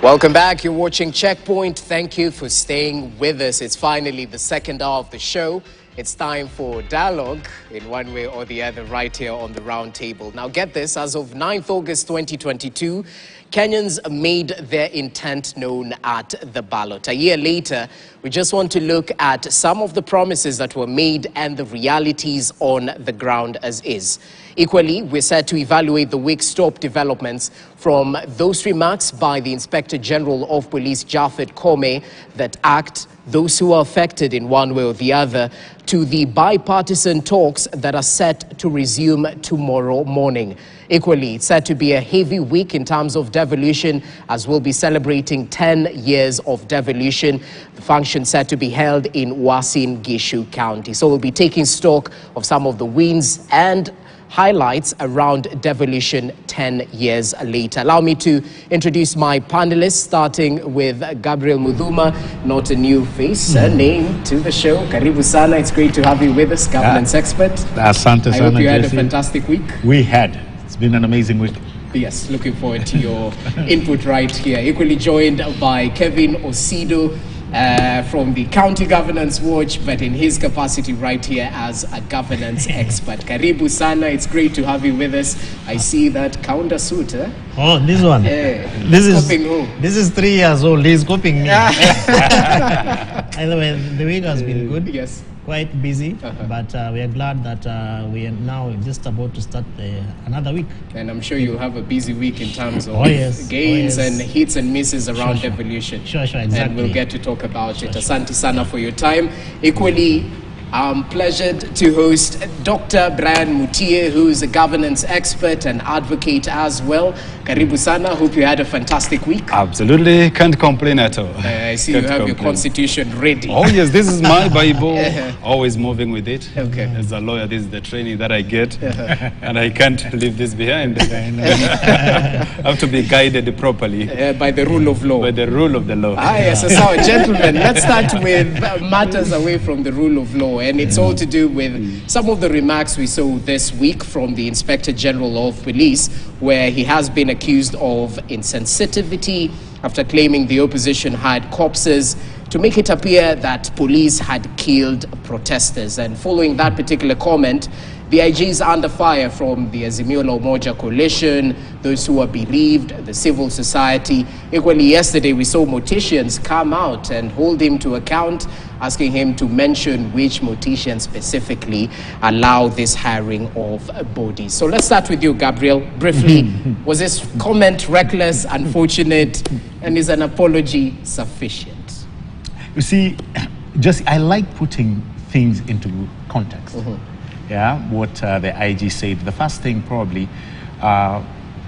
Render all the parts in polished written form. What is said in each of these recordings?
Welcome back. You're watching Checkpoint. Thank you for staying with us. It's finally the second hour of the show. It's time for dialogue in one way or the other right here on the round table. Now get this, as of 9th August 2022, Kenyans made their intent known at the ballot. A year later, we just want to look at some of the promises that were made and the realities on the ground as is. Equally, we're set to evaluate the week's top developments from those remarks by the Inspector General of Police, IG Koome, that act those who are affected in one way or the other, to the bipartisan talks that are set to resume tomorrow morning. Equally, it's set to be a heavy week in terms of devolution, as we'll be celebrating 10 years of devolution. The function set to be held in Uasin Gishu County. So we'll be taking stock of some of the wins and highlights around devolution 10 years later. Allow me to introduce my panelists, starting with Gabriel Mudhuma, not a new face, a name to the show. Karibu sana, it's great to have you with us, governance expert. Asante sana, I hope you had a Jesse. Fantastic week. We had. It's been an amazing week. Yes, looking forward to your input right here. Equally joined by Kevin Osido, from the County Governance Watch, but in his capacity right here as a governance expert. Karibu sana, it's great to have you with us. I see that counter suit, eh? Oh, this one. This is 3 years old. He's copying me. Anyway, the week has been good. Yes. Quite busy, but we are glad that we are now just about to start another week. And I'm sure you'll have a busy week in terms of gains and hits and misses around devolution. Sure, exactly. And we'll get to talk about it. Asante sana for your time. Equally, I'm pleasured to host Dr. Brian Mutie, who's a governance expert and advocate as well. Karibu sana. Hope you had a fantastic week. Absolutely. Can't complain at all. I see you have your constitution ready. Oh, yes. This is my Bible. Always moving with it. Okay. As a lawyer, this is the training that I get. And I can't leave this behind. I have to be guided properly. By the rule of law. By the rule of the law. Yes. So, gentlemen, let's start with matters away from the rule of law. And it's all to do with some of the remarks we saw this week from the Inspector General of Police, where he has been accused of insensitivity after claiming the opposition had corpses to make it appear that police had killed protesters. And following that particular comment, the IG is under fire from the Azimio La Umoja coalition, those who are bereaved, the civil society. Equally, yesterday we saw morticians come out and hold him to account, asking him to mention which morticians specifically allow this hiring of bodies. So let's start with you, Gabriel. Briefly, was this comment reckless, unfortunate, and is an apology sufficient? You see, just I like putting things into context. Yeah, what the IG said. The first thing probably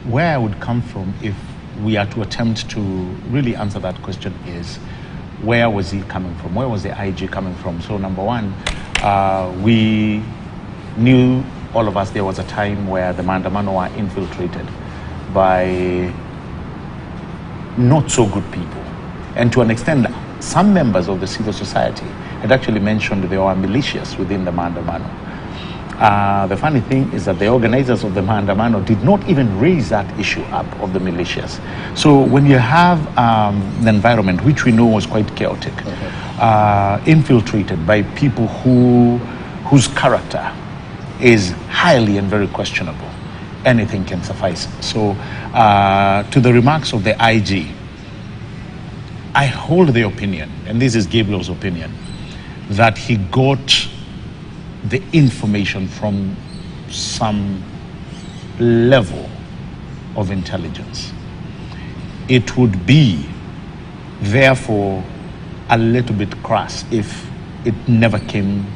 where I would come from if we are to attempt to really answer that question is, where was he coming from? Where was the IG coming from? So number one, we knew, all of us, there was a time where the Maandamano were infiltrated by not so good people. And to an extent, some members of the civil society had actually mentioned there were militias within the Maandamano. The funny thing is that the organizers of the Maandamano did not even raise that issue up of the militias. So when you have an environment which we know was quite chaotic, infiltrated by people whose character is highly and very questionable, anything can suffice. So to the remarks of the IG, I hold the opinion, and this is Gabriel's opinion, that he got the information from some level of intelligence. It would be, therefore, a little bit crass if it never came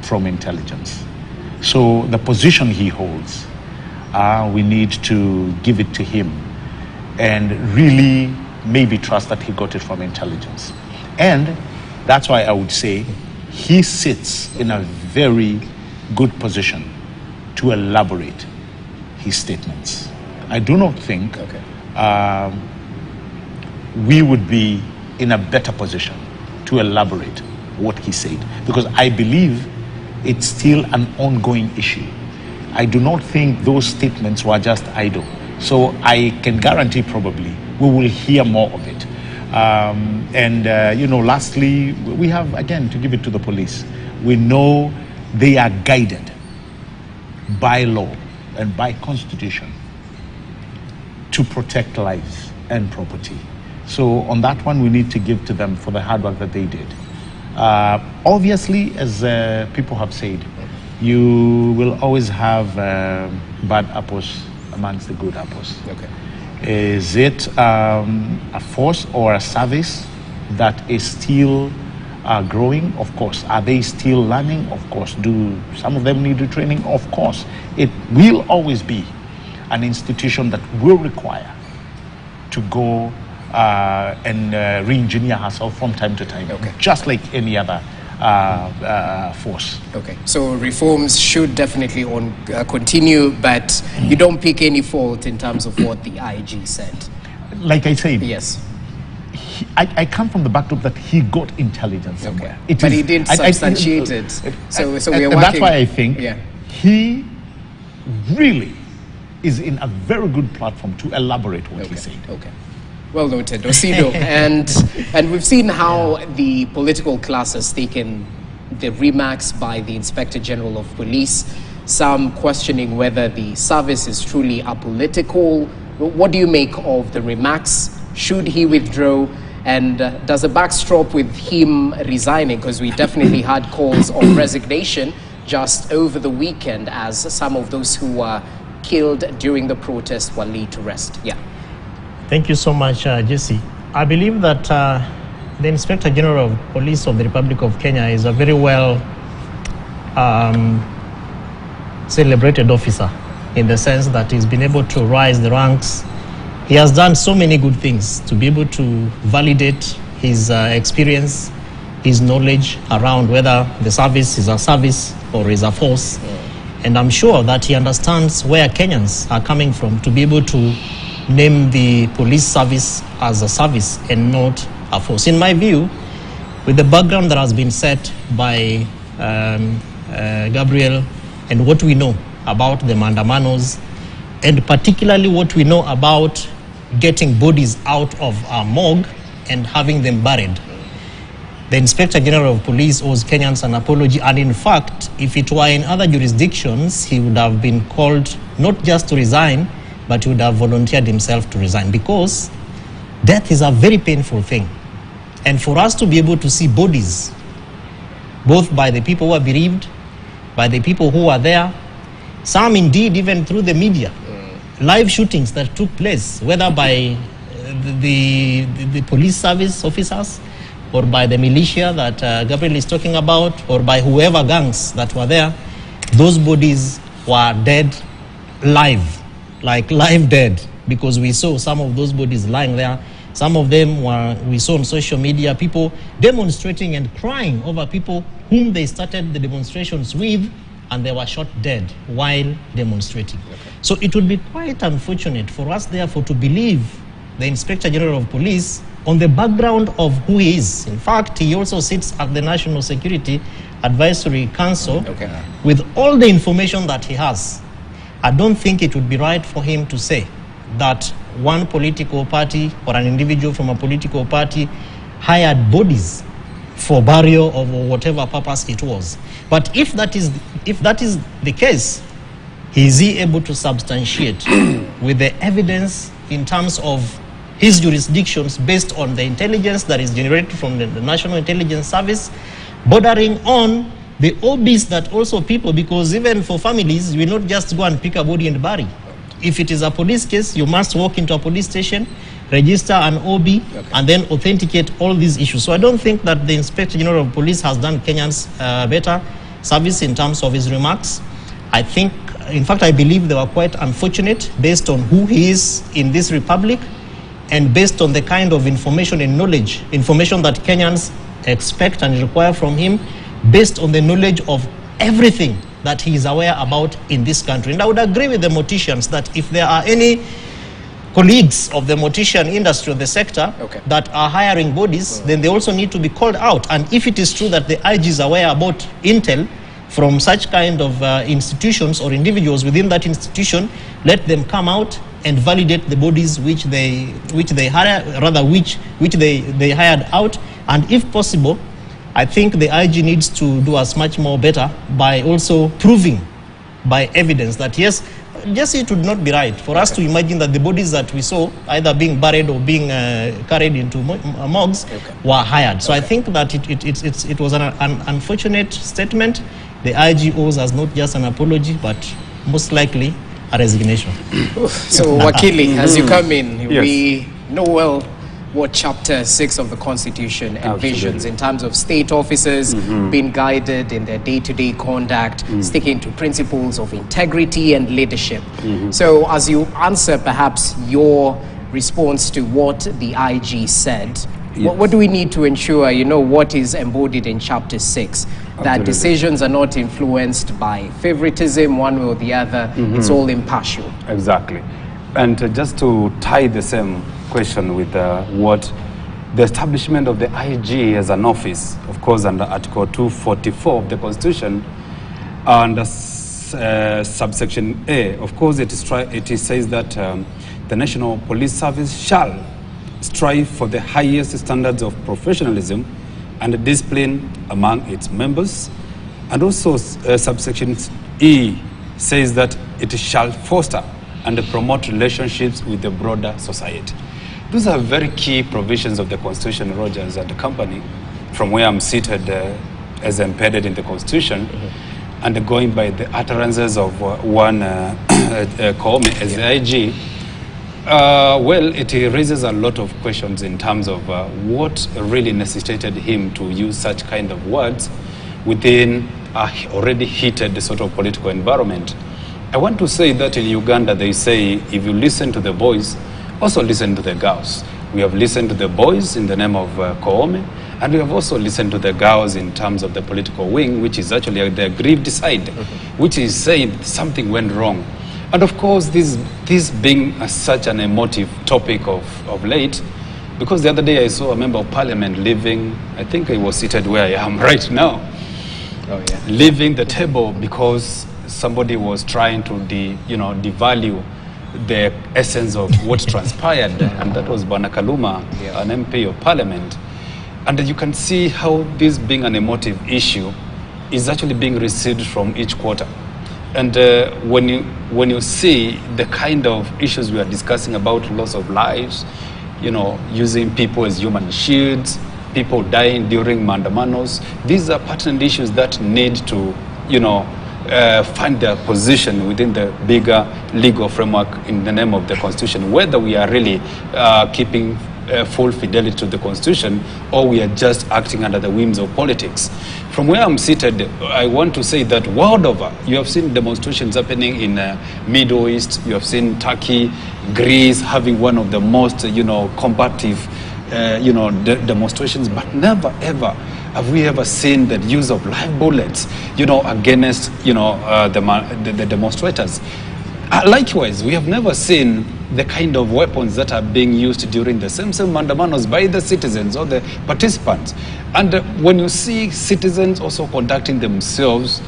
from intelligence. So the position he holds, we need to give it to him and really maybe trust that he got it from intelligence. And that's why I would say he sits in a very good position to elaborate his statements. I do not think we would be in a better position to elaborate what he said, because I believe it's still an ongoing issue. I do not think those statements were just idle. So I can guarantee probably we will hear more of it. Lastly, we have, again, to give it to the police, we know they are guided by law and by constitution to protect lives and property. So on that one, we need to give to them for the hard work that they did. Obviously, as people have said, you will always have bad apples amongst the good apples. Okay. Is it a force or a service that is still growing? Of course. Are they still learning? Of course. Do some of them need retraining? Of course. It will always be an institution that will require to go and re-engineer herself from time to time, okay, just like any other force. Okay, so reforms should definitely continue, but you don't pick any fault in terms of what the IG said. Like I said, yes, I come from the backdrop that he got intelligence somewhere. Okay. But he didn't substantiate it. So we are working. That's why I think yeah, he really is in a very good platform to elaborate what he said. Okay. Well noted, Osido. and we've seen how the political class has taken the remarks by the Inspector General of Police, some questioning whether the service is truly apolitical. What do you make of the remarks? Should he withdraw? And does a backstop with him resigning? Because we definitely had calls of resignation just over the weekend as some of those who were killed during the protest were laid to rest. Yeah. Thank you so much, Jesse. I believe that the Inspector General of Police of the Republic of Kenya is a very well celebrated officer, in the sense that he's been able to rise the ranks. He has done so many good things to be able to validate his experience, his knowledge around whether the service is a service or is a force. And I'm sure that he understands where Kenyans are coming from to be able to name the police service as a service and not a force. In my view, with the background that has been set by Gabriel and what we know about the Mandamanos, and particularly what we know about getting bodies out of our morgue and having them buried, the Inspector General of Police owes Kenyans an apology. And in fact, if it were in other jurisdictions, he would have been called not just to resign, but he would have volunteered himself to resign, because death is a very painful thing. And for us to be able to see bodies, both by the people who are bereaved, by the people who are there, some indeed even through the media, live shootings that took place, whether by the police service officers or by the militia that Gabriel is talking about, or by whoever gangs that were there, those bodies were dead live. Like live dead, because we saw some of those bodies lying there. Some of them we saw on social media, people demonstrating and crying over people whom they started the demonstrations with, and they were shot dead while demonstrating. Okay. So it would be quite unfortunate for us, therefore, to believe the Inspector General of Police on the background of who he is. In fact, he also sits at the National Security Advisory Council. Okay. With all the information that he has. I don't think it would be right for him to say that one political party or an individual from a political party hired bodies for burial or whatever purpose it was. But if that is the case, is he able to substantiate with the evidence in terms of his jurisdictions based on the intelligence that is generated from the National Intelligence Service, bordering on the obvious that also people, because even for families, you will not just go and pick a body and bury. If it is a police case, you must walk into a police station, register an OB, okay, and then authenticate all these issues. So I don't think that the Inspector General of Police has done Kenyans better service in terms of his remarks. I think, in fact, I believe they were quite unfortunate based on who he is in this republic and based on the kind of information and knowledge, information that Kenyans expect and require from him, based on the knowledge of everything that he is aware about in this country. And I would agree with the morticians that if there are any colleagues of the mortician industry or the sector that are hiring bodies, then they also need to be called out. And if it is true that the IG is aware about intel from such kind of institutions or individuals within that institution, let them come out and validate the bodies which they hire, rather which they hired out. And if possible, I think the IG needs to do as much more better by also proving by evidence that yes, just it would not be right for us to imagine that the bodies that we saw either being buried or being carried into morgues were hired. So I think that it was an unfortunate statement. The IG owes us not just an apology, but most likely a resignation. So Wakili, as you come in, Yes. we know well what Chapter 6 of the Constitution envisions in terms of state officers being guided in their day-to-day conduct, sticking to principles of integrity and leadership. So as you answer perhaps your response to what the IG said, what do we need to ensure, what is embodied in Chapter 6? That decisions are not influenced by favoritism one way or the other, it's all impartial. Exactly. And just to tie the same question with what the establishment of the IG as an office, of course, under Article 244 of the Constitution, under subsection A, of course, it says that the National Police Service shall strive for the highest standards of professionalism and discipline among its members. And also subsection E says that it shall foster and promote relationships with the broader society. Those are very key provisions of the Constitution, Rogers and the company, from where I'm seated as embedded in the Constitution, and going by the utterances of one Koome as the IG. Well, it raises a lot of questions in terms of what really necessitated him to use such kind of words within a already heated sort of political environment. I want to say that in Uganda they say, if you listen to the boys, also listen to the girls. We have listened to the boys in the name of Koome, and we have also listened to the girls in terms of the political wing, which is actually the aggrieved side, which is saying something went wrong. And of course, this being such an emotive topic of late, because the other day I saw a member of parliament leaving, I think I was seated where I am right now, leaving the table because somebody was trying to devalue the essence of what transpired, and that was Bwana Kaluma, an MP of Parliament. And you can see how this being an emotive issue is actually being received from each quarter. And when you see the kind of issues we are discussing about loss of lives, using people as human shields, people dying during mandamanos, these are pertinent issues that need to, find their position within the bigger legal framework in the name of the Constitution, whether we are really keeping full fidelity to the Constitution or we are just acting under the whims of politics. From where I'm seated, I want to say that world over, you have seen demonstrations happening in Middle East, you have seen Turkey, Greece having one of the most, combative, demonstrations, but never ever have we ever seen the use of live bullets, against, the demonstrators. Likewise, we have never seen the kind of weapons that are being used during the same mandamanos by the citizens or the participants. And when you see citizens also conducting themselves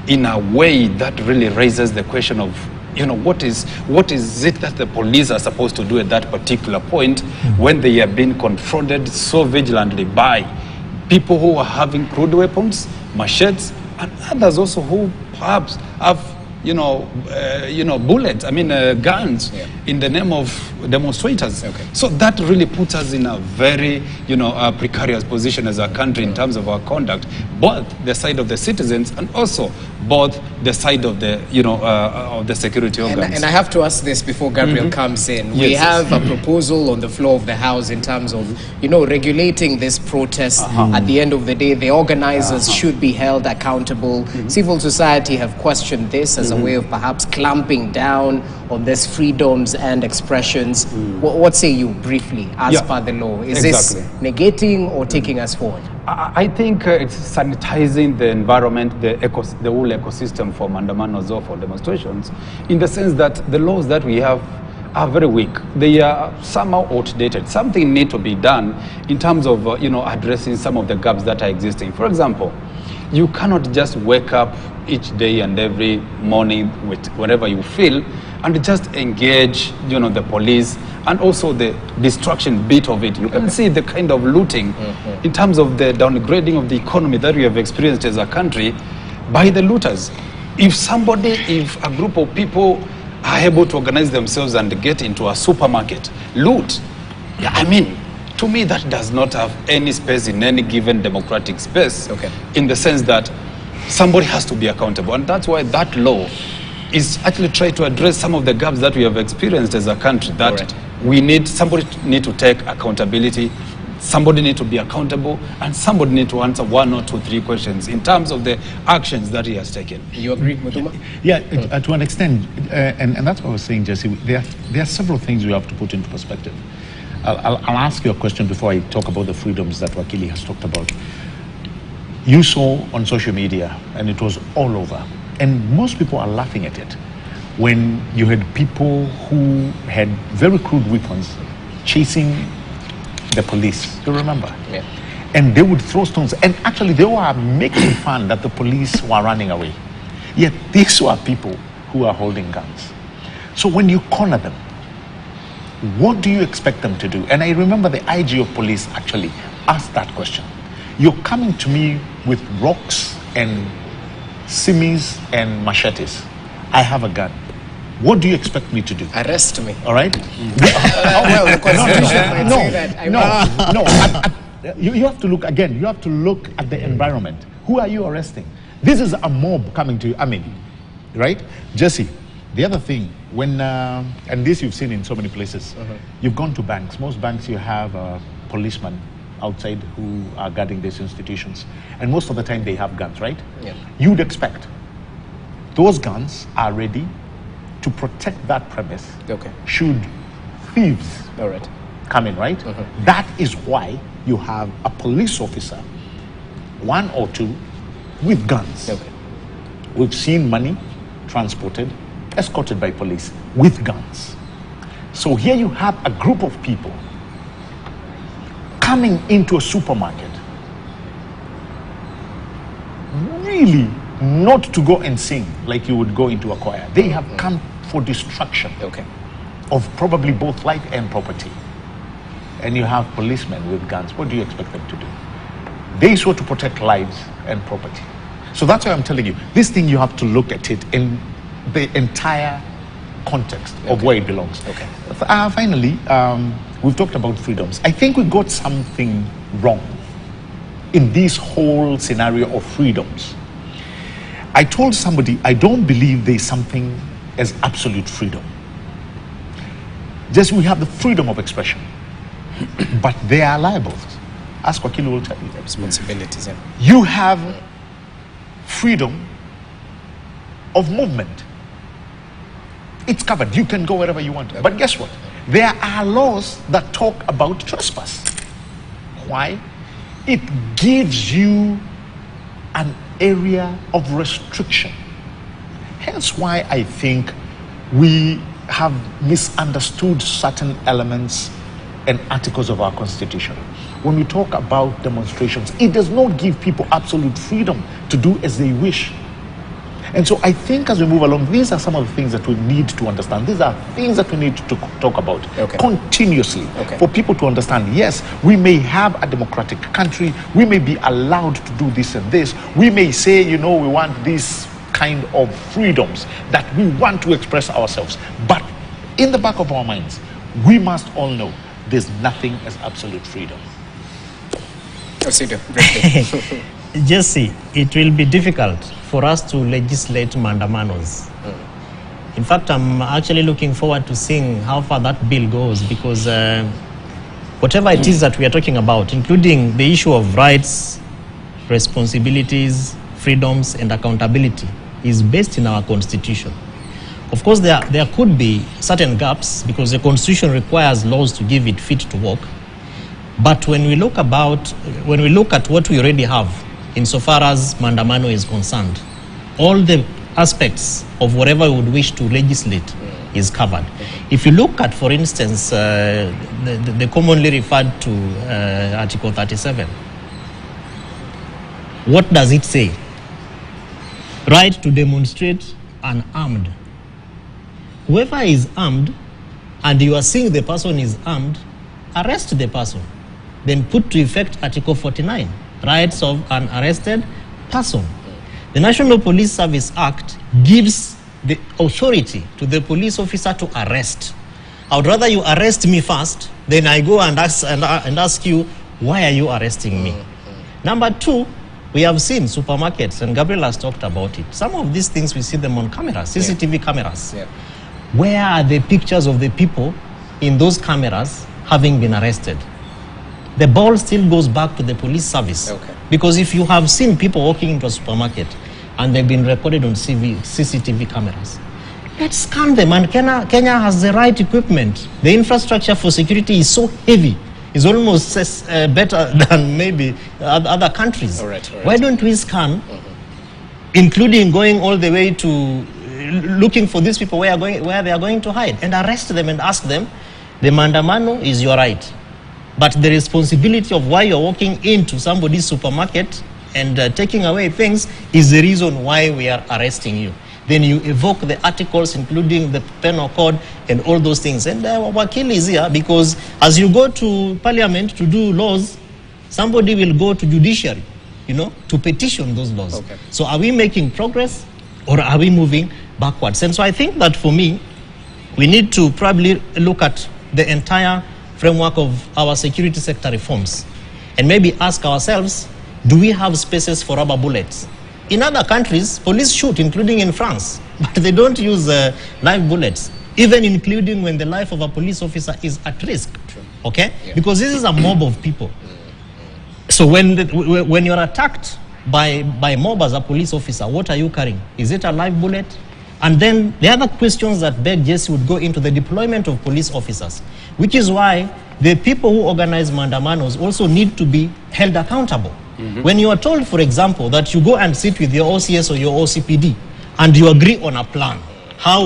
in a way that really raises the question of, what is it that the police are supposed to do at that particular point when they are being confronted so vigilantly by people who are having crude weapons, machetes, and others also who perhaps have bullets, guns in the name of demonstrators. So that really puts us in a very, precarious position as a country in terms of our conduct, both the side of the citizens and also both the side of the, of the security organs. And I have to ask this before Gabriel comes in. We have a proposal on the floor of the House in terms of, regulating this protest. At the end of the day, the organizers should be held accountable. Civil society have questioned this as a way of perhaps clamping down on these freedoms and expressions. What say you briefly as per the law? Is this negating or taking us forward? I think it's sanitizing the environment, the whole ecosystem for mandamanos or for demonstrations, in the sense that the laws that we have are very weak. They are somehow outdated. Something needs to be done in terms of addressing some of the gaps that are existing. For example, You cannot just wake up each day and every morning with whatever you feel and just engage, the police and also the destruction bit of it. You can see the kind of looting in terms of the downgrading of the economy that we have experienced as a country by the looters. If a group of people are able to organize themselves and get into a supermarket, loot, to me that does not have any space in any given democratic space, in the sense that somebody has to be accountable. And that's why that law is actually trying to address some of the gaps that we have experienced as a country, that somebody need to take accountability, somebody need to be accountable, and somebody need to answer 1 or 2, 3 questions in terms of the actions that he has taken. You agree, Mutuma? Yeah, to an extent, and that's what I was saying, Jesse. There are several things we have to put into perspective. I'll ask you a question before I talk about the freedoms that Wakili has talked about. You saw on social media, and it was all over, and most people are laughing at it, when you had people who had very crude weapons chasing the police. You remember? Yeah. And they would throw stones, and actually they were making fun that the police were running away. Yet these were people who are holding guns. So when you corner them, what do you expect them to do? And I remember the IG of police actually asked that question. You're coming to me with rocks and simis and machetes. I have a gun. What do you expect me to do? Arrest me. All right? Well, the Constitution might say that. You have to look again. You have to look at the environment. Who are you arresting? This is a mob coming to you. Right? Jesse, the other thing, when and this you've seen in so many places, you've gone to banks. Most banks, you have a policeman outside who are guarding these institutions, and most of the time they have guns, right? Yeah. You'd expect those guns are ready to protect that premise. Should thieves come in, right? That is why you have a police officer, 1 or 2, with guns. We've seen money transported, escorted by police with guns. So here you have a group of people coming into a supermarket, really not to go and sing like you would go into a choir. They have come for destruction of probably both life and property. And you have policemen with guns. What do you expect them to do? They swore to protect lives and property. So that's why I'm telling you, this thing, you have to look at it in the entire context of where it belongs. Finally, we've talked about freedoms. I think we got something wrong in this whole scenario of freedoms. I told somebody, I don't believe there's something as absolute freedom. Just we have the freedom of expression, but there are liabilities. Ask Wakili will tell you. Responsibilities, You have freedom of movement. It's covered. You can go wherever you want. But guess what? There are laws that talk about trespass. Why? It gives you an area of restriction. Hence why I think we have misunderstood certain elements and articles of our Constitution. When we talk about demonstrations, it does not give people absolute freedom to do as they wish. And so I think as we move along, these are some of the things that we need to understand. These are things that we need to talk about continuously for people to understand, yes, we may have a democratic country, we may be allowed to do this and this, we may say, we want this kind of freedoms, that we want to express ourselves. But in the back of our minds, we must all know there's nothing as absolute freedom. Jesse, it will be difficult for us to legislate mandamanos. In fact, I'm actually looking forward to seeing how far that bill goes, because whatever it is that we are talking about, including the issue of rights, responsibilities, freedoms, and accountability, is based in our Constitution. Of course, there could be certain gaps, because the Constitution requires laws to give it fit to work. But when we look at what we already have, insofar as mandamano is concerned, all the aspects of whatever we would wish to legislate is covered. If you look at, for instance, the commonly referred to Article 37, what does it say? Right to demonstrate unarmed. Whoever is armed and you are seeing the person is armed, arrest the person. Then put to effect Article 49, rights of an arrested person. The National Police Service Act gives the authority to the police officer to arrest. I would rather you arrest me first, then I go and ask you, why are you arresting me? Number two, we have seen supermarkets, and Gabriel has talked about it. Some of these things, we see them on cameras, CCTV cameras. Yeah. Where are the pictures of the people in those cameras having been arrested? The ball still goes back to the police service. Okay. Because if you have seen people walking into a supermarket and they've been recorded on CCTV cameras, let's scan them. And Kenya has the right equipment. The infrastructure for security is so heavy. It's almost better than maybe other countries. All right. Why don't we scan, including going all the way to looking for these people where they are going to hide, and arrest them and ask them, the mandamano is your right, but the responsibility of why you're walking into somebody's supermarket and taking away things is the reason why we are arresting you. Then you evoke the articles, including the penal code and all those things. And Wakili is here because as you go to parliament to do laws, somebody will go to judiciary, to petition those laws. Okay. So are we making progress or are we moving backwards? And so I think that for me, we need to probably look at the entire framework of our security sector reforms and maybe ask ourselves, do we have spaces for rubber bullets? In other countries, police shoot, including in France, but they don't use live bullets, even including when the life of a police officer is at risk. True. Okay? Yeah. Because this is a mob of people. So when you're attacked by mob as a police officer, what are you carrying? Is it a live bullet? And then the other questions that beg Jesse would go into the deployment of police officers, which is why the people who organize mandamanos also need to be held accountable. When you are told, for example, that you go and sit with your OCS or your OCPD and you agree on a plan,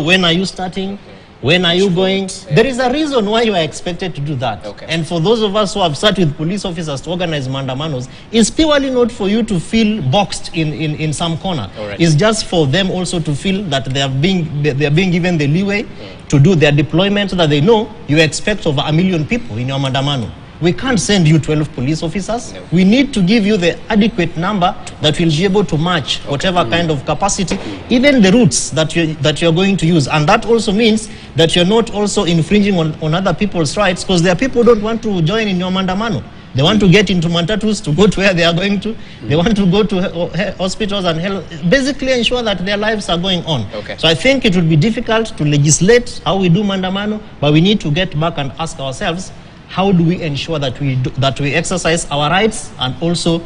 when are you starting, when are you going, there is a reason why you are expected to do that. Okay. And for those of us who have sat with police officers to organize mandamanos, it's purely not for you to feel boxed in some corner. Right. It's just for them also to feel that they are being given the leeway to do their deployment so that they know you expect over 1 million people in your mandamano. We can't send you 12 police officers. No. We need to give you the adequate number that will be able to match whatever kind of capacity, even the routes that you're going to use. And that also means that you're not also infringing on other people's rights, because there are people who don't want to join in your mandamano. They want to get into matatus to go to where they are going to. They want to go to hospitals and basically ensure that their lives are going on. Okay. So I think it would be difficult to legislate how we do mandamano, but we need to get back and ask ourselves, how do we ensure that we exercise our rights and also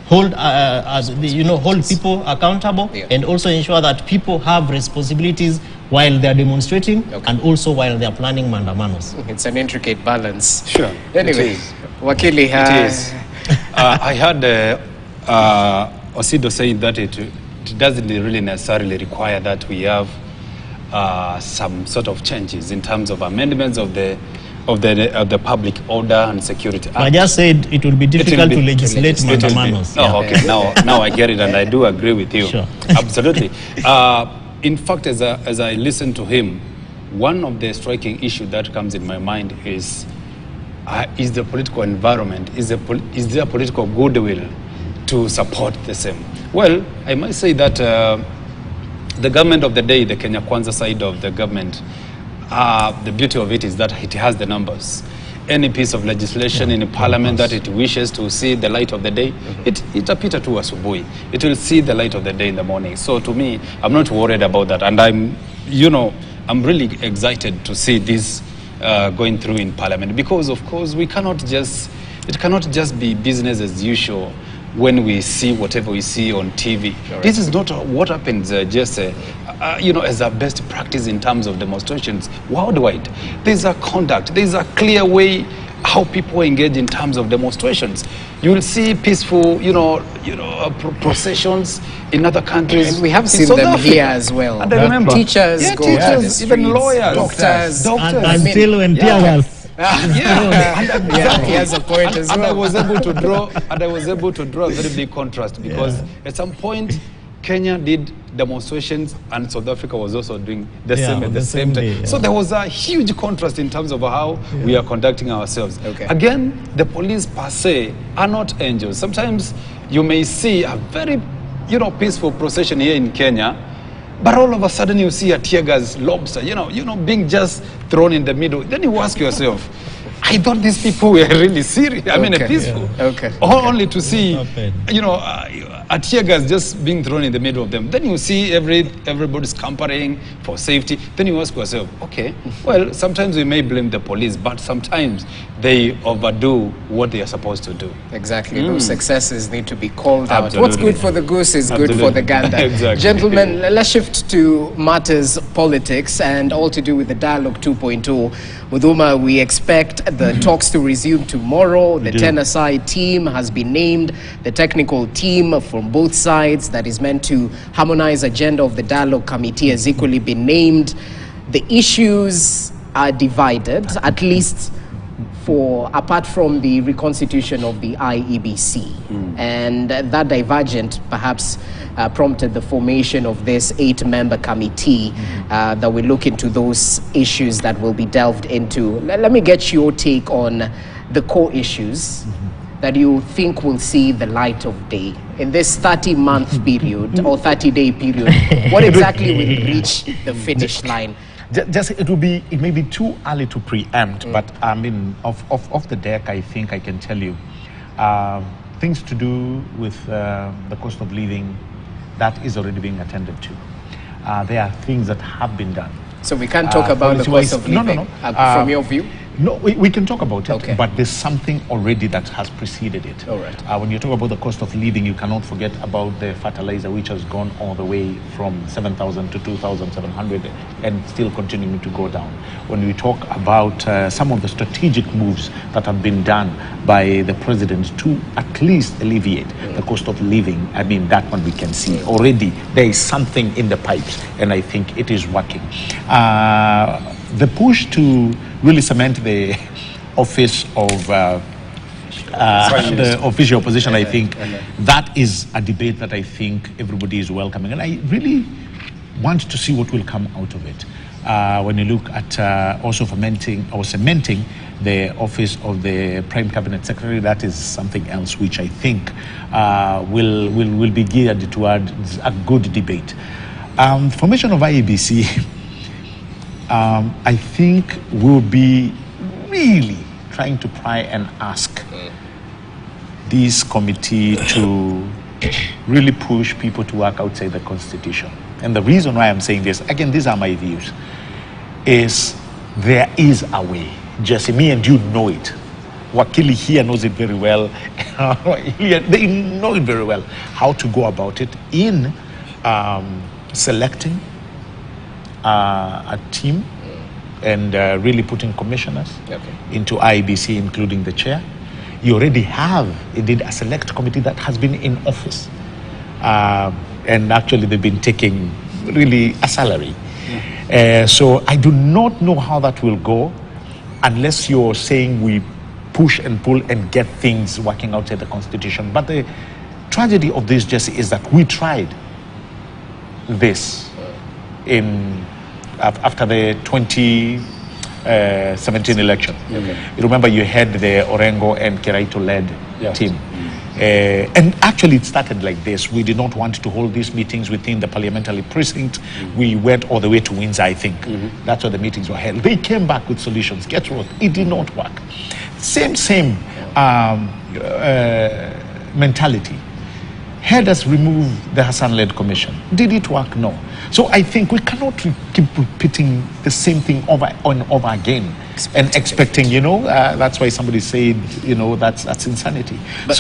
hold hold people accountable, and also ensure that people have responsibilities while they are demonstrating and also while they are planning mandamanos. It's an intricate balance. Sure. Anyway, Wakili, it is. I heard Osido saying that it doesn't really necessarily require that we have some sort of changes in terms of amendments of the Public Order and Security Act. I just said it would be difficult to legislate mandamanos. Okay, now I get it, and I do agree with you. Sure. Absolutely. In fact, as I listen to him, one of the striking issues that comes in my mind is the political environment, is there political goodwill to support the same? Well, I must say that the government of the day, the Kenya Kwanza side of the government, the beauty of it is that it has the numbers. Any piece of legislation in parliament that it wishes to see the light of the day, itapita tu asubuhi. It will see the light of the day in the morning. So to me, I'm not worried about that. And I'm really excited to see this going through in parliament, because of course it cannot just be business as usual when we see whatever we see on TV. Right. This is not what happens as a best practice in terms of demonstrations worldwide. There's a conduct, there's a clear way how people engage in terms of demonstrations. You will see peaceful, processions in other countries. And we have seen them here as well. And I remember teachers go to the streets, even lawyers, doctors. Until when tear gas Yeah, he has a point as And I well. was able to draw a very big contrast because at some point Kenya did demonstrations and South Africa was also doing the same at the same time. day, So there was a huge contrast in terms of how we are conducting ourselves. Okay. Again, the police per se are not angels. Sometimes you may see a very, peaceful procession here in Kenya, but all of a sudden you see a tear gas lobster, being just thrown in the middle. Then you ask yourself, I thought these people were really serious. I mean, peaceful. Yeah. Okay. Only to see, a tear gas just being thrown in the middle of them. Then you see everybody's scampering for safety. Then you ask yourself, okay, well, sometimes we may blame the police, but sometimes they overdo what they are supposed to do. Exactly. Those excesses need to be called out. Absolutely. What's good for the goose is good for the gander. Exactly. Gentlemen, let's shift to matters politics and all to do with the Dialogue 2.0. Muduma, we expect the talks to resume tomorrow. The 10-a-side team has been named. The technical team from both sides that is meant to harmonize agenda of the Dialogue Committee has equally been named. The issues are divided, at least apart from the reconstitution of the IEBC. And that divergent perhaps prompted the formation of this 8-member committee that will look into those issues that will be delved into. Let me get your take on the core issues that you think will see the light of day in this 30-month period or 30-day period. What exactly will reach the finish line? It may be too early to preempt, but I mean, off the deck, I think I can tell you things to do with the cost of living that is already being attended to. There are things that have been done. So we can't talk about the cost of living from your view? No, we can talk about it, Okay. but there's something already that has preceded it. All right. When you talk about the cost of living, you cannot forget about the fertilizer, which has gone all the way from 7,000 to 2,700 and still continuing to go down. When we talk about some of the strategic moves that have been done by the president to at least alleviate the cost of living, I mean, that one we can see already. There is something in the pipes, and I think it is working. The push to really cement the office of the official opposition, I think that is a debate that I think everybody is welcoming. And I really want to see what will come out of it. When you look at also cementing the office of the Prime Cabinet Secretary, that is something else which I think will be geared towards a good debate. Formation of IEBC, I think we'll be really trying to try and ask this committee to really push people to work outside the Constitution. And the reason why I'm saying this, again, these are my views, is there is a way. Jesse, me and you know it. Wakili here knows it very well. They know it very well, how to go about it in selecting a team and really putting commissioners into IEBC, including the chair. You already have, indeed, a select committee that has been in office. And actually, they've been taking really a salary. So I do not know how that will go unless you're saying we push and pull and get things working outside the Constitution. But the tragedy of this, Jesse, is that we tried this after the 2017 election. You remember you had the Orengo and Keraito-led team. And actually it started like this. We did not want to hold these meetings within the parliamentary precinct. We went all the way to Windsor, I think. That's where the meetings were held. They came back with solutions. Guess what? It did not work. Same mentality. Had us remove the Hassan-led commission. Did it work? No. So I think we cannot keep repeating the same thing over and over again and expecting, that's why somebody said, that's insanity. But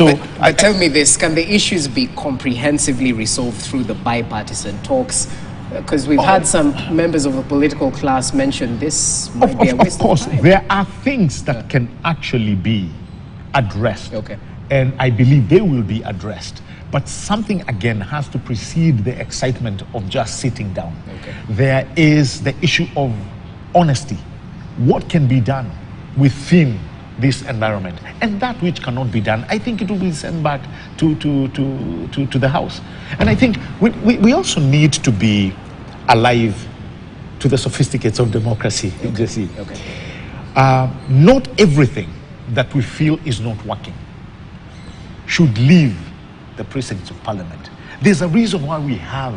tell me this, can the issues be comprehensively resolved through the bipartisan talks? Because we've had some members of the political class mention this might be a waste of time. There are things that can actually be addressed. Okay. And I believe they will be addressed. But something, again, has to precede the excitement of just sitting down. There is the issue of honesty. What can be done within this environment. And that which cannot be done, I think it will be sent back to the House. And I think we also need to be alive to the sophisticates of democracy, Jesse. Not everything that we feel is not working should leave the precincts of Parliament. There's a reason why we have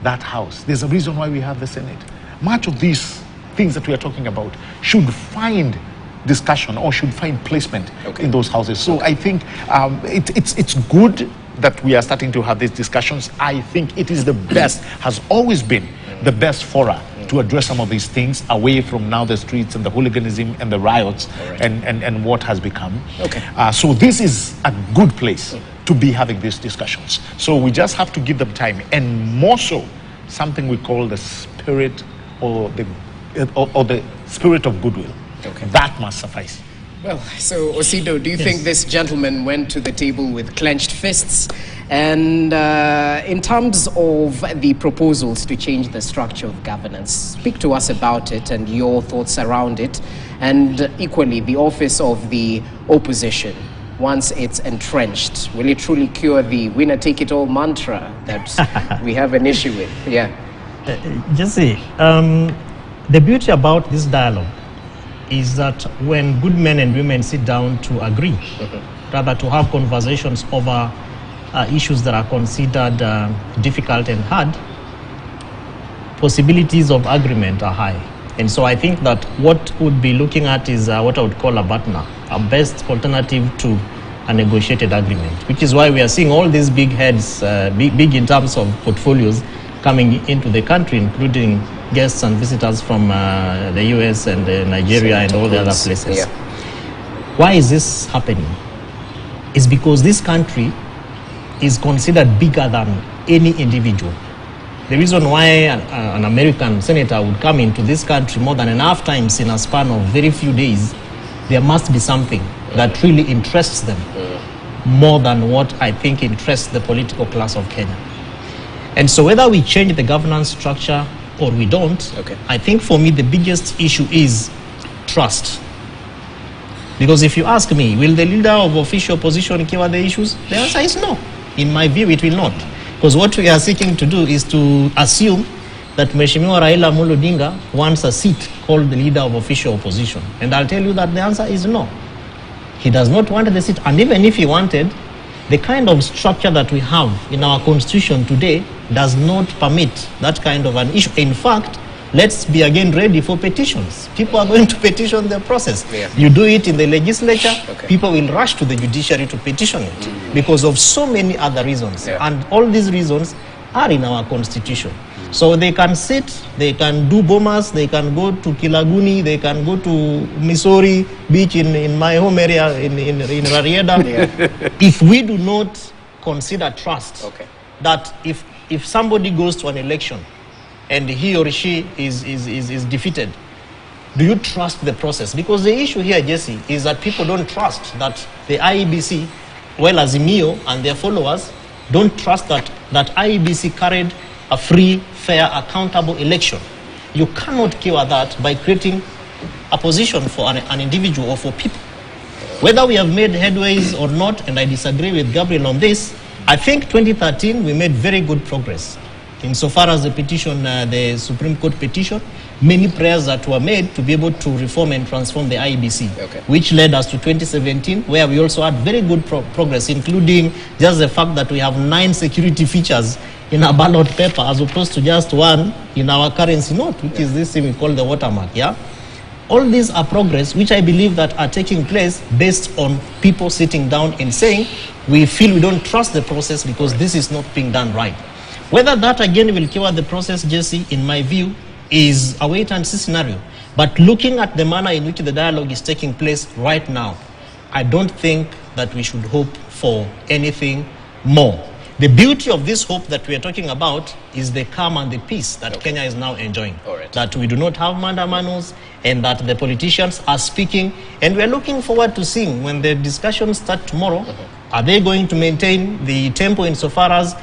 that House. There's a reason why we have the Senate. Much of these things that we are talking about should find discussion or should find placement in those houses. So I think it's good that we are starting to have these discussions. I think it is the best, has always been the best fora to address some of these things away from now the streets and the hooliganism and the riots and what has become. So this is a good place to be having these discussions. So we just have to give them time, and more so something we call the spirit or the spirit of goodwill. That must suffice. Well, so Osido, do you think this gentleman went to the table with clenched fists? And in terms of the proposals to change the structure of governance, speak to us about it and your thoughts around it. And equally, the office of the opposition, once it's entrenched, will it truly cure the winner-take-it-all mantra that we have an issue with? Jesse, the beauty about this dialogue is that when good men and women sit down to agree, rather to have conversations over issues that are considered difficult and hard, possibilities of agreement are high. And so I think that what we'd be looking at is what I would call a BATNA, a best alternative to a negotiated agreement, which is why we are seeing all these big heads, big in terms of portfolios, coming into the country, including guests and visitors from the US and Nigeria and all the other places. Why is this happening? It's because this country is considered bigger than any individual. The reason why an American senator would come into this country more than enough times in a span of very few days, there must be something that really interests them more than what I think interests the political class of Kenya. And so whether we change the governance structure or we don't, I think for me the biggest issue is trust. Because if you ask me, will the leader of official opposition cure the issues? The answer is no. In my view, it will not. Because what we are seeking to do is to assume that Mheshimiwa Raila Amolo Odinga wants a seat called the leader of official opposition. And I'll tell you that the answer is no. He does not want the seat. And even if he wanted, the kind of structure that we have in our constitution today does not permit that kind of an issue. In fact, let's be again ready for petitions. People are going to petition the process. You do it in the legislature, people will rush to the judiciary to petition it because of so many other reasons. And all these reasons are in our constitution. So they can sit, they can do bombers, they can go to Kilaguni, they can go to Missouri Beach in my home area in Rarieda. If we do not consider trust, that if somebody goes to an election and he or she is defeated, do you trust the process? Because the issue here, Jesse, is that people don't trust that the IEBC, well, Azimio and their followers, don't trust that IEBC carried a free, fair, accountable election. You cannot cure that by creating a position for an individual or for people. Whether we have made headways or not, and I disagree with Gabriel on this, I think 2013 we made very good progress. Insofar as the petition, the Supreme Court petition, many prayers that were made to be able to reform and transform the IEBC, which led us to 2017, where we also had very good progress, including just the fact that we have 9 security features in our ballot paper as opposed to just 1 in our currency note, which is this thing we call the watermark. All these are progress which I believe that are taking place based on people sitting down and saying, we feel we don't trust the process because this is not being done right. Whether that again will cure the process, Jesse, in my view, is a wait and see scenario. But looking at the manner in which the dialogue is taking place right now, I don't think that we should hope for anything more. The beauty of this hope that we are talking about is the calm and the peace that Kenya is now enjoying. That we do not have mandamanos and that the politicians are speaking. And we are looking forward to seeing when the discussions start tomorrow, are they going to maintain the tempo insofar as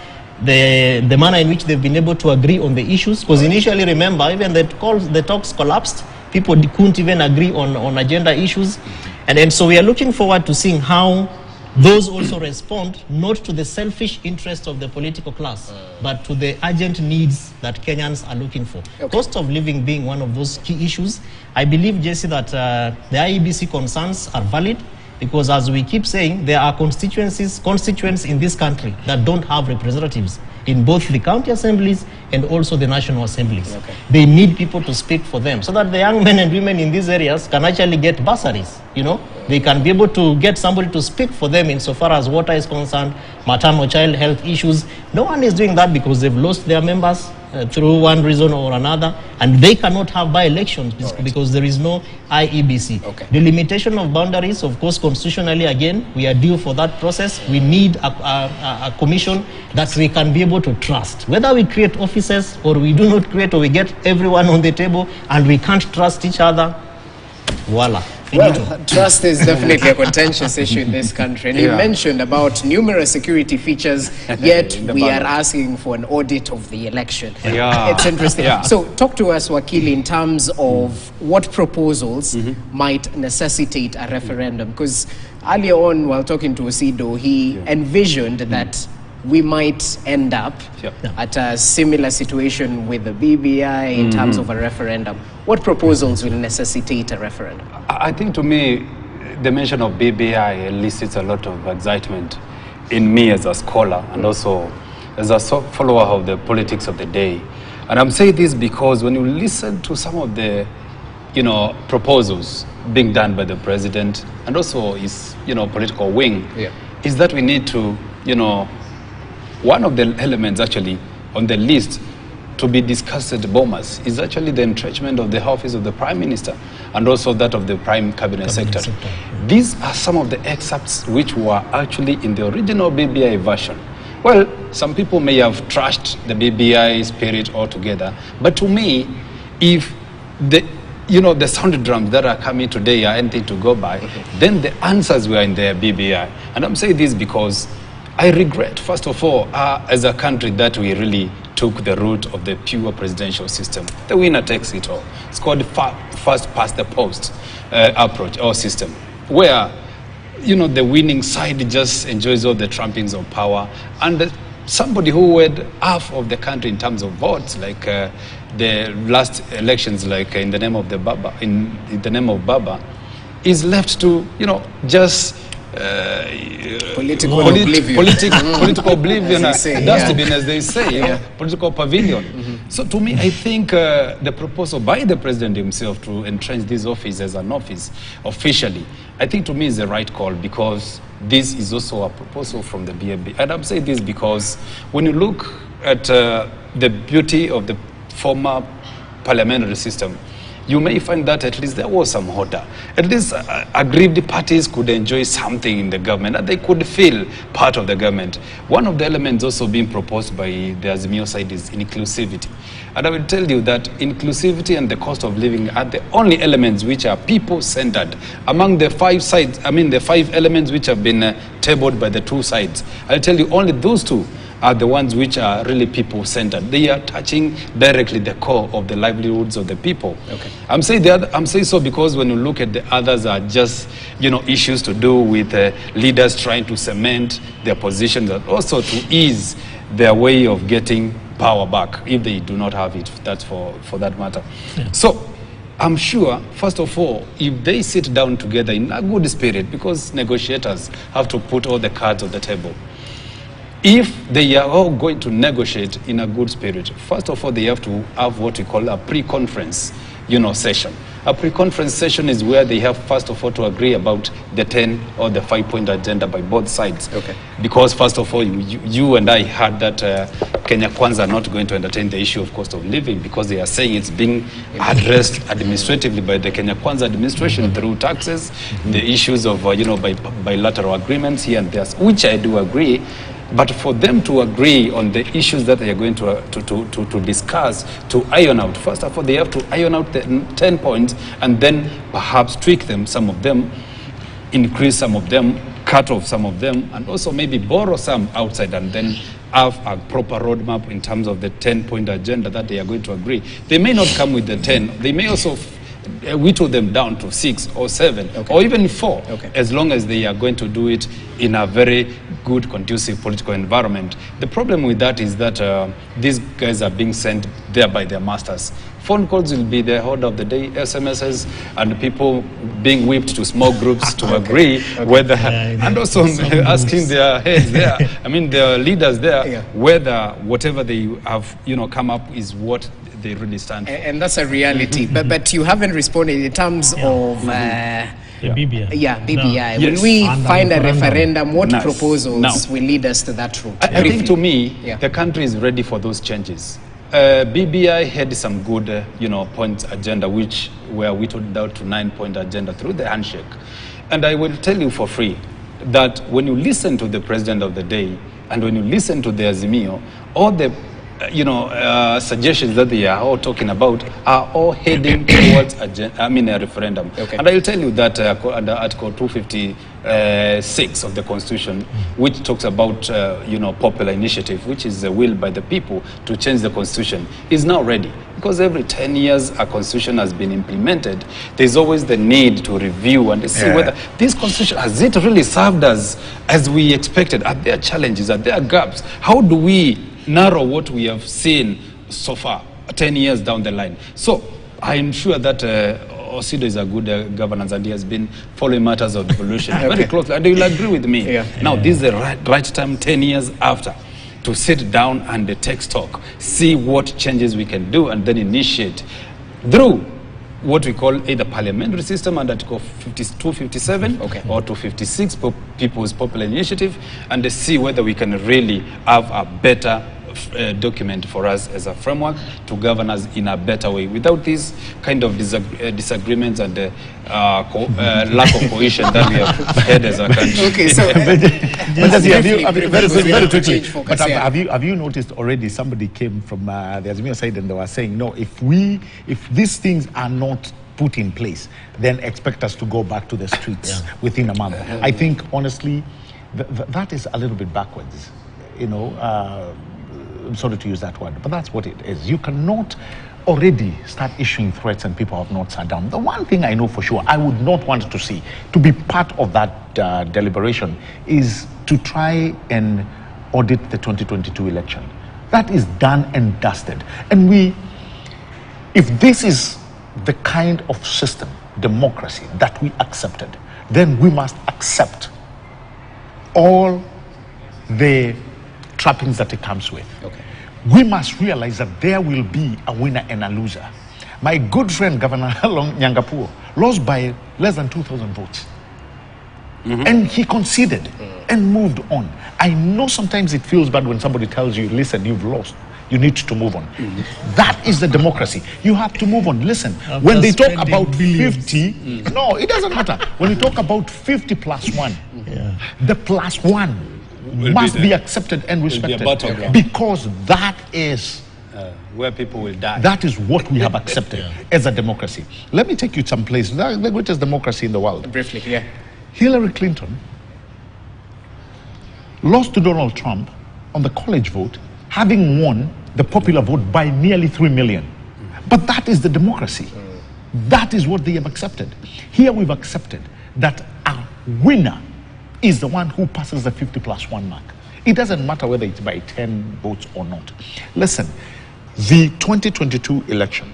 the manner in which they've been able to agree on the issues? Because initially, remember, even the talks collapsed People couldn't even agree on agenda issues. And so we are looking forward to seeing how those also respond not to the selfish interests of the political class, but to the urgent needs that Kenyans are looking for. Okay. Cost of living being one of those key issues. I believe, Jesse, that the IEBC concerns are valid, because as we keep saying, there are constituents in this country that don't have representatives in both the county assemblies and also the national assemblies. Okay. They need people to speak for them so that the young men and women in these areas can actually get bursaries. You know, they can be able to get somebody to speak for them insofar as water is concerned, maternal child health issues. No one is doing that because they've lost their members through one reason or another, and they cannot have by-elections because there is no IEBC. Okay. The limitation of boundaries, of course, constitutionally, again, we are due for that process. We need a commission that we can be able to trust. Whether we create offices or we do not create, or we get everyone on the table and we can't trust each other, voila. Well, trust is definitely a contentious issue in this country. And you mentioned about numerous security features, yet we are asking for an audit of the election. It's interesting. So talk to us, Wakili, in terms of what proposals might necessitate a referendum. Because earlier on, while talking to Osido, he envisioned that we might end up at a similar situation with the BBI in terms of a referendum. What proposals will necessitate a referendum? I think, to me, the mention of BBI elicits a lot of excitement in me as a scholar and also as a follower of the politics of the day. And I'm saying this because when you listen to some of the, proposals being done by the president and also his, political wing, is that we need to, one of the elements actually on the list to be discussed at the Bomas is actually the entrenchment of the office of the Prime Minister and also that of the Prime Cabinet Secretary. These are some of the excerpts which were actually in the original BBI version. Well, some people may have trashed the BBI spirit altogether, but to me, if the sound drums that are coming today are anything to go by, then the answers were in the BBI. And I'm saying this because I regret, first of all, as a country, that we really took the route of the pure presidential system. The winner takes it all. It's called first past the post approach or system, where, the winning side just enjoys all the trappings of power. And somebody who had half of the country in terms of votes, like the last elections, like in the name of Baba, is left to, just political oblivion, dustbin, as they say, political pavilion. So to me, I think the proposal by the president himself to entrench this office as an office officially, I think to me is the right call, because this is also a proposal from the BNB. And I'm saying this because when you look at the beauty of the former parliamentary system, you may find that at least there was some order. At least aggrieved parties could enjoy something in the government, and they could feel part of the government. One of the elements also being proposed by the Azimio side is inclusivity. And I will tell you that inclusivity and the cost of living are the only elements which are people-centered. Among the the 5 elements which have been tabled by the two sides, I'll tell you only those 2 are the ones which are really people-centered. They are touching directly the core of the livelihoods of the people. Okay. I'm saying so because when you look at the others are just, issues to do with leaders trying to cement their positions and also to ease their way of getting power back if they do not have it. That's for that matter. Yeah. So I'm sure, first of all, if they sit down together in a good spirit, because negotiators have to put all the cards on the table. If they are all going to negotiate in a good spirit, first of all, they have to have what we call a pre-conference, session. A pre-conference session is where they have, first of all, to agree about the 10 or the 5-point agenda by both sides. Okay. Because, first of all, you and I heard that Kenya Kwanza are not going to entertain the issue of cost of living because they are saying it's being addressed administratively by the Kenya Kwanza administration through taxes, the issues of, bilateral agreements here and there, which I do agree. But for them to agree on the issues that they are going to discuss, to iron out, first of all, they have to iron out the 10 points and then perhaps tweak them, some of them, increase some of them, cut off some of them, and also maybe borrow some outside and then have a proper roadmap in terms of the 10-point agenda that they are going to agree. They may not come with the 10. They may also whittle them down to 6 or 7 or even 4, as long as they are going to do it in a very good, conducive political environment. The problem with that is that these guys are being sent there by their masters. Phone calls will be the order of the day, SMSs, and people being whipped to small groups to agree whether, and also asking their heads there, I mean their leaders there, whether whatever they have, come up is what they really stand for. And that's a reality. But you haven't responded in terms of... BBI. BBI. Yes. When we And find a referendum. referendum, what proposals will lead us to that route? I think to me, the country is ready for those changes. BBI had some good, points agenda, which were whittled down to 9-point agenda through the handshake. And I will tell you for free that when you listen to the president of the day and when you listen to the Azimio, all the suggestions that they are all talking about are all heading towards a referendum. And I'll tell you that under Article 256 of the Constitution, which talks about popular initiative, which is the will by the people to change the Constitution, is now ready. Because every 10 years a Constitution has been implemented, there's always the need to review and see whether this Constitution, has it really served us as we expected? Are there challenges? Are there gaps? How do we narrow what we have seen so far, 10 years down the line? So I'm sure that Osido is a good governance, and he has been following matters of devolution very closely, and he will agree with me. Now, this is the right time, 10 years after, to sit down and take stock, see what changes we can do, and then initiate through what we call either parliamentary system under Article 257 or 256, People's Popular Initiative, and see whether we can really have a better document for us as a framework to govern us in a better way, without these kind of disagreements and lack of cohesion that we have had as a country. Okay, so have you noticed already? Somebody came from the Azimio side and they were saying, no, if these things are not put in place, then expect us to go back to the streets within a month. I think honestly that is a little bit backwards. I'm sorry to use that word, but that's what it is. You cannot already start issuing threats and people have not sat down. The one thing I know for sure I would not want to see, to be part of that deliberation, is to try and audit the 2022 election. That is done and dusted. And if this is the kind of system, democracy, that we accepted, then we must accept all the trappings that it comes with. We must realize that there will be a winner and a loser. My good friend, Governor Nyangapuo, lost by less than 2,000 votes. And he conceded and moved on. I know sometimes it feels bad when somebody tells you, listen, you've lost. You need to move on. That is the democracy. You have to move on. Listen, when they talk about 50, no, it doesn't matter. When you talk about 50 plus 1, the plus 1 must be accepted and respected, because that is where people will die. That is what we have accepted as a democracy. Let me take you some place. The greatest democracy in the world. Briefly, Hillary Clinton lost to Donald Trump on the college vote, having won the popular vote by nearly 3 million. But that is the democracy. That is what they have accepted. Here we've accepted that a winner is the one who passes the 50 plus 1 mark. It doesn't matter whether it's by 10 votes or not. Listen, the 2022 election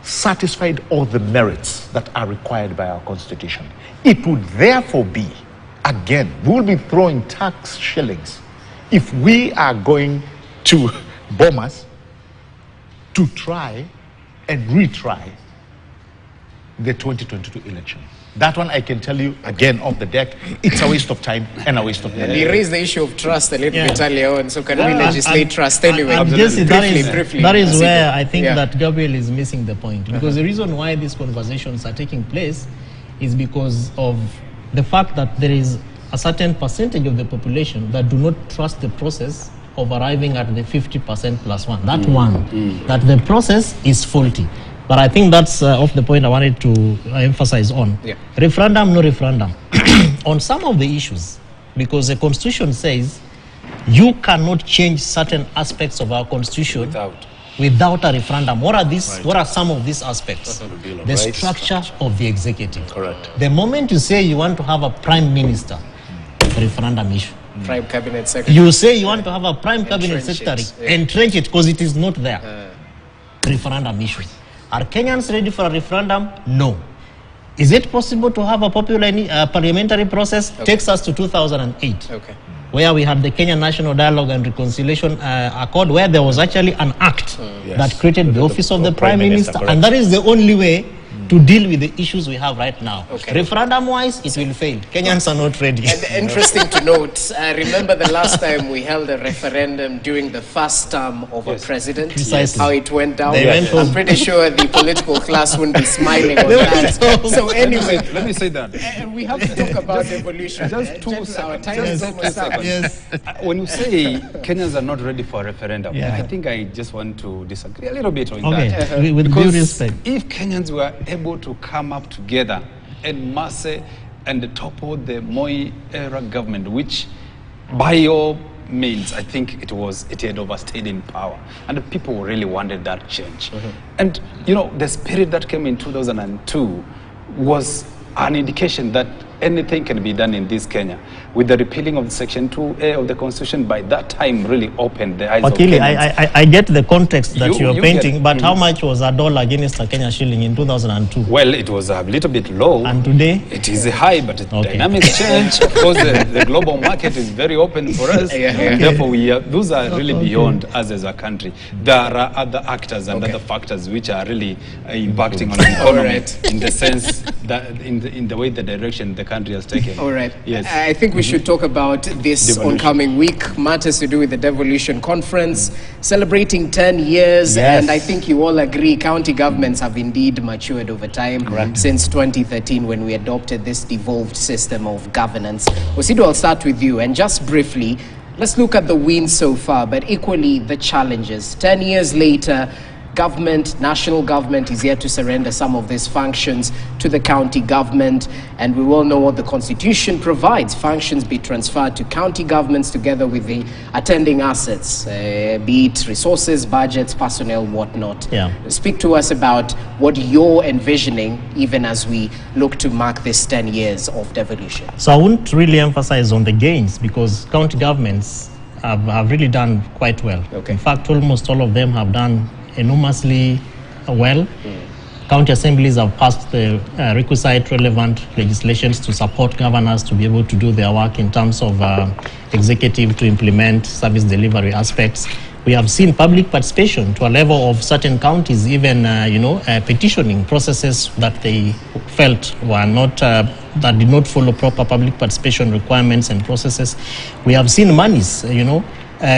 satisfied all the merits that are required by our constitution. It would therefore be, again, we will be throwing tax shillings if we are going to bomb us to try and retry the 2022 election. That one I can tell you, again, off the deck, it's a waste of time and a waste of money. And he raised the issue of trust a little bit earlier on, so can we legislate trust anyway? Briefly. That is where I think that Gabriel is missing the point. Because the reason why these conversations are taking place is because of the fact that there is a certain percentage of the population that do not trust the process of arriving at the 50% plus 1. That that the process is faulty. But I think that's off the point I wanted to emphasize on. Referendum, no referendum. On some of the issues, because the Constitution says you cannot change certain aspects of our Constitution without a referendum. What are these? What are some of these aspects? The structure of the executive. Correct. The moment you say you want to have a prime minister, referendum issue. Prime cabinet secretary. You say you want to have a prime cabinet secretary, entrench it because it is not there. Referendum issue. Are Kenyans ready for a referendum? No. Is it possible to have a popular parliamentary process? Takes us to 2008. Where we had the Kenya National Dialogue and Reconciliation Accord, where there was actually an act that created the office of the Prime Minister. And that is the only way to deal with the issues we have right now. Referendum-wise, it will fail. Kenyans are not ready. And interesting to note, remember the last time we held a referendum during the first term of a president? Precisely. How it went down? I'm pretty sure the political class wouldn't be smiling on that. So anyway, let me say that. We have to talk about devolution. Just 2 seconds. Our time is almost up. When you say Kenyans are not ready for a referendum, I think I just want to disagree a little bit on that. With due respect. If Kenyans were able to come up together and mass and topple the Moi era government, which by all means I think it had overstayed in power, and the people really wanted that change. And you know, the spirit that came in 2002 was an indication that anything can be done in this Kenya. With the repealing of Section 2A of the Constitution, by that time really opened the eyes of Kenyans. I get the context that you're painting, but how much was a dollar against a Kenya shilling in 2002? Well, it was a little bit low. And today? It is high, but dynamics change. Of course, the global market is very open for us. Therefore, those are really beyond us as a country. There are other actors and other factors which are really impacting on the economy in the sense that in the way the direction the country has taken. All right. Yes. I think we should talk about this oncoming week, matters to do with the Devolution Conference, celebrating 10 years, and I think you all agree county governments have indeed matured over time since 2013 when we adopted this devolved system of governance. Osido, I'll start with you, and just briefly, let's look at the wins so far, but equally the challenges. 10 years later, national government is yet to surrender some of these functions to the county government, and we all know what the Constitution provides. Functions be transferred to county governments together with the attending assets, be it resources, budgets, personnel, whatnot. Speak to us about what you're envisioning even as we look to mark this 10 years of devolution. So I wouldn't really emphasize on the gains because county governments have really done quite well. In fact, almost all of them have done enormously well. County assemblies have passed the requisite relevant legislations to support governors to be able to do their work in terms of executive to implement service delivery aspects. We have seen public participation to a level of certain counties, even petitioning processes that they felt were not that did not follow proper public participation requirements and processes. We have seen monies,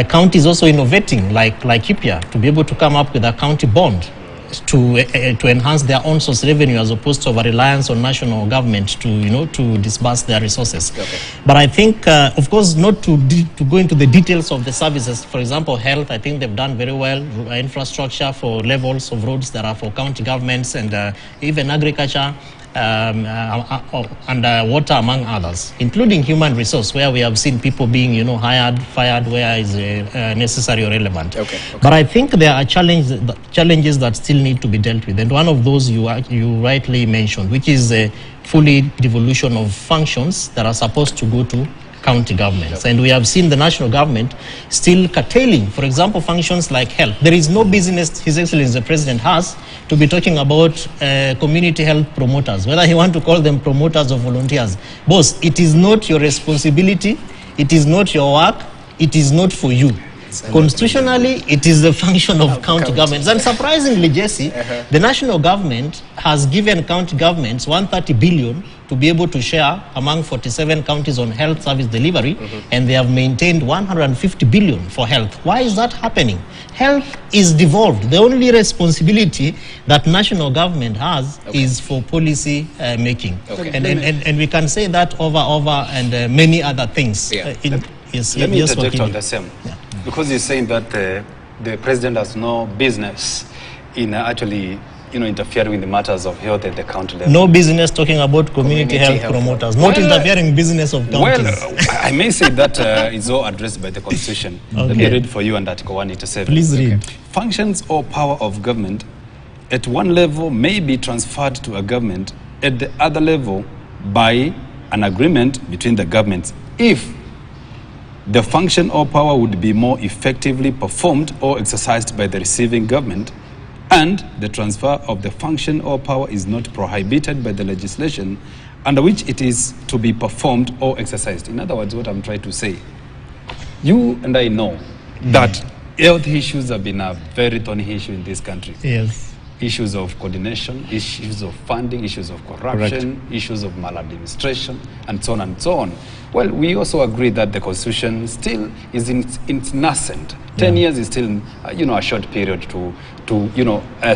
counties also innovating, like Ipia, to be able to come up with a county bond to enhance their own source revenue as opposed to a reliance on national government to disburse their resources. But I think, of course, not to go into the details of the services. For example, health, I think they've done very well. Infrastructure for levels of roads that are for county governments, and even agriculture. And water, among others, including human resource, where we have seen people being, hired, fired, where is necessary or relevant. But I think there are challenges that still need to be dealt with, and one of those you rightly mentioned, which is a fully devolution of functions that are supposed to go to county governments. And we have seen the national government still curtailing, for example, functions like health. There is no business His Excellency the President has to be talking about community health promoters, whether you want to call them promoters or volunteers. Boss, it is not your responsibility, it is not your work, it is not for you. Constitutionally, it is the function of county governments. And surprisingly, Jesse, the national government has given county governments 130 billion to be able to share among 47 counties on health service delivery, and they have maintained 150 billion for health. Why is that happening? Health is devolved. The only responsibility that national government has is for policy making. And we can say that over and many other things. Let me interject on the same. Because he's saying that the president has no business in actually interfering in the matters of health at the county level. No business talking about community health promoters, not interfering in business of counties. Well, I may say that is all addressed by the Constitution. Okay. Let me read for you on Article 187. Please read. Functions or power of government at one level may be transferred to a government at the other level by an agreement between the governments if the function or power would be more effectively performed or exercised by the receiving government, and the transfer of the function or power is not prohibited by the legislation under which it is to be performed or exercised. In other words, what I'm trying to say, you and I know that health issues have been a very thorny issue in this country. Yes. Issues of coordination, issues of funding, issues of corruption, issues of maladministration, and so on and so on. Well, we also agree that the Constitution still is in its nascent. 10 years is still, a short period to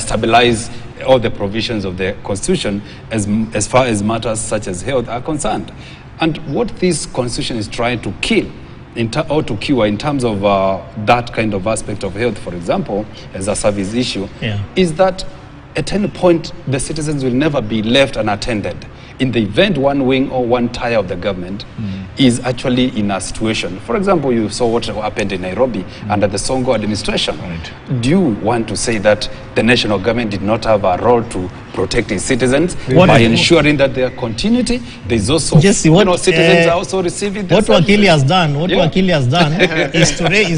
stabilize all the provisions of the Constitution as far as matters such as health are concerned. And what this Constitution is trying to kill or to cure in terms of that kind of aspect of health, for example, as a service issue, is that at any point the citizens will never be left unattended. In the event one wing or one tier of the government is actually in a situation. For example, you saw what happened in Nairobi under the Songo administration. Right. Do you want to say that the national government did not have a role to protect its citizens by ensuring that their continuity? There's also, citizens are also receiving what Wakili has done. What Wakili has done is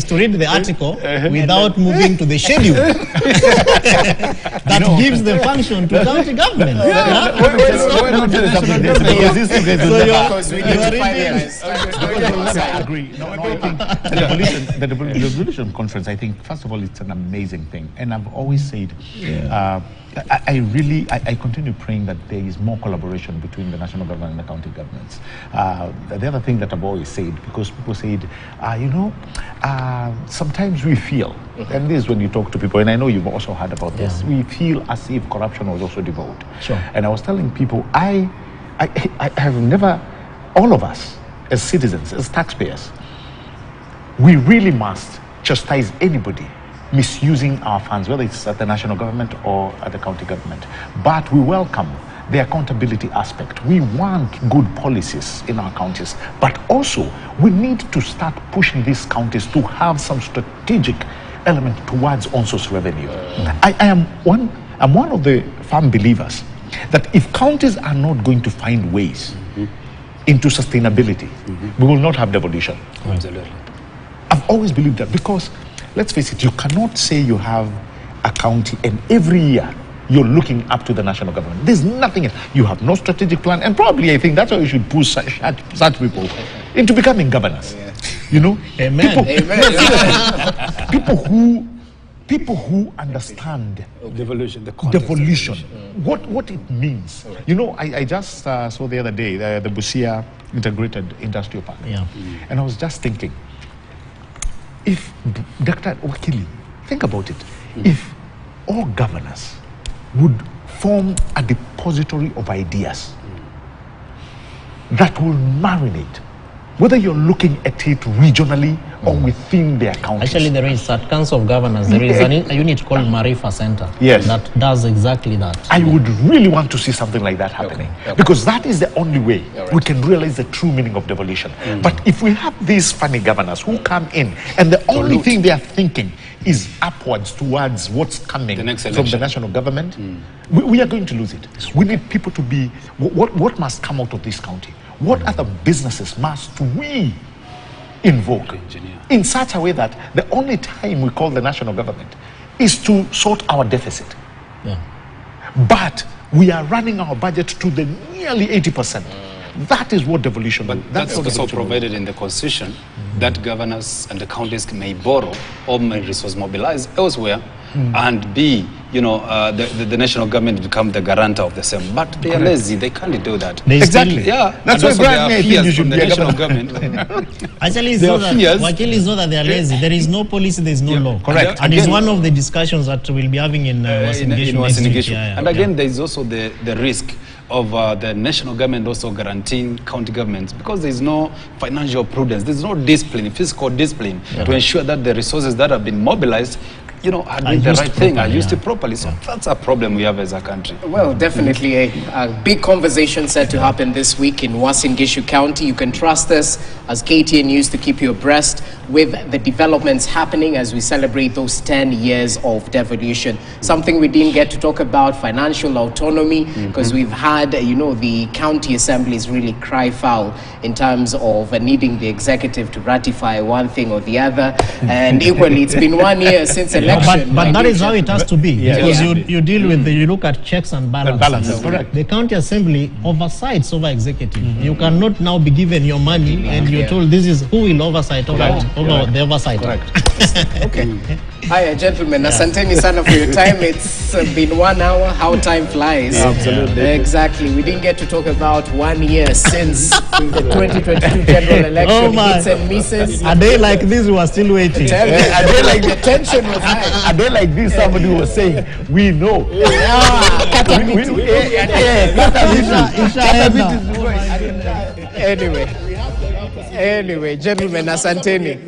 to read the article without moving to the schedule that gives the function to county government. Because we need to finalize. I agree. No, I think the Devolution conference, I think, first of all, it's an amazing thing. And I've always said, I continue praying that there is more collaboration between the national government and the county governments. The other thing that I've always said, because people said, sometimes we feel, and this is when you talk to people, and I know you've also heard about this, we feel as if corruption was also devolved. Sure. And I was telling people, I have never, all of us as citizens, as taxpayers, we really must chastise anybody misusing our funds, whether it's at the national government or at the county government. But we welcome the accountability aspect. We want good policies in our counties, but also we need to start pushing these counties to have some strategic element towards on-source revenue. I'm one of the firm believers that if counties are not going to find ways into sustainability, we will not have devolution. Absolutely. I've always believed that, because let's face it, you cannot say you have a county and every year you're looking up to the national government. There's nothing else. You have no strategic plan, and probably I think that's why you should push such people into becoming governors. Amen. People who understand Devolution, what it means. I just saw the other day the Busia Integrated Industrial Park, and I was just thinking, if Dr. Wakili, think about it, if all governors would form a depository of ideas that will marinate, whether you're looking at it regionally or within their counties. Actually, there is at Council of Governors, there is a unit called Marifa Center that does exactly that. I would really want to see something like that happening, because that is the only way we can realize the true meaning of devolution. But if we have these funny governors who come in and the only thing they are thinking is upwards towards what's coming from the national government, we are going to lose it. We need people to be, what must come out of this county? What other businesses must we invoke in such a way that the only time we call the national government is to sort our deficit? But we are running our budget to the nearly 80%. That is what devolution. But that's also provided in the Constitution that governors and the counties may borrow or may resource mobilize elsewhere and be, the national government become the guarantor of the same. But they are lazy; they can't do that. Exactly. That's why Brian fears from the national government. Actually, it's not that Wakili is not that they are lazy. There is no policy, there is no law. Correct. And it's one of the discussions that we'll be having in Wasingation. And again, there is also the risk of the national government also guaranteeing county governments, because there is no financial prudence, there is no discipline, fiscal discipline to ensure that the resources that have been mobilized you know, are doing the right thing, are used it properly. So that's a problem we have as a country. Well, definitely a big conversation set to happen this week in Uasin Gishu County. You can trust us as KTN News to keep you abreast with the developments happening as we celebrate those 10 years of devolution. Something we didn't get to talk about, financial autonomy, because we've had, you know, the county assemblies really cry foul in terms of needing the executive to ratify one thing or the other. And equally, it's been 1 year since election. But that is how it has to be, because you deal with you look at checks and balances. Correct. The county assembly oversights over executive. You cannot now be given your money and you're told this is who will oversight over the oversight. Okay. Hi, gentlemen. Asanteni sana for your time. It's been 1 hour. How time flies. Absolutely. Exactly. We didn't get to talk about 1 year since the 2022 general election. Oh my. Hits and misses. A day like this, we are still waiting. Tell me, a day like the tension was high. A day like this, somebody was saying, we know. Anyway, gentlemen, asanteni.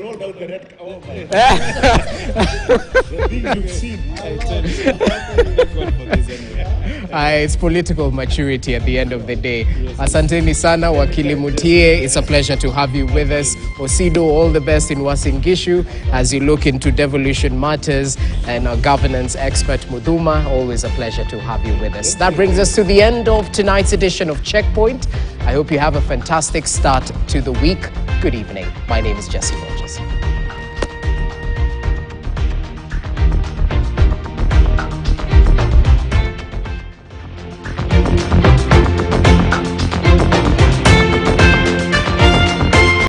It's political maturity at the end of the day. Asanteni sana, Wakili Mutie. It's a pleasure to have you with us. Osido, all the best in Uasin Gishu as you look into devolution matters, and our governance expert Muduma, always a pleasure to have you with us. That brings us to the end of tonight's edition of Checkpoint. I hope you have a fantastic start to the week. Good evening. My name is Jesse Rogers.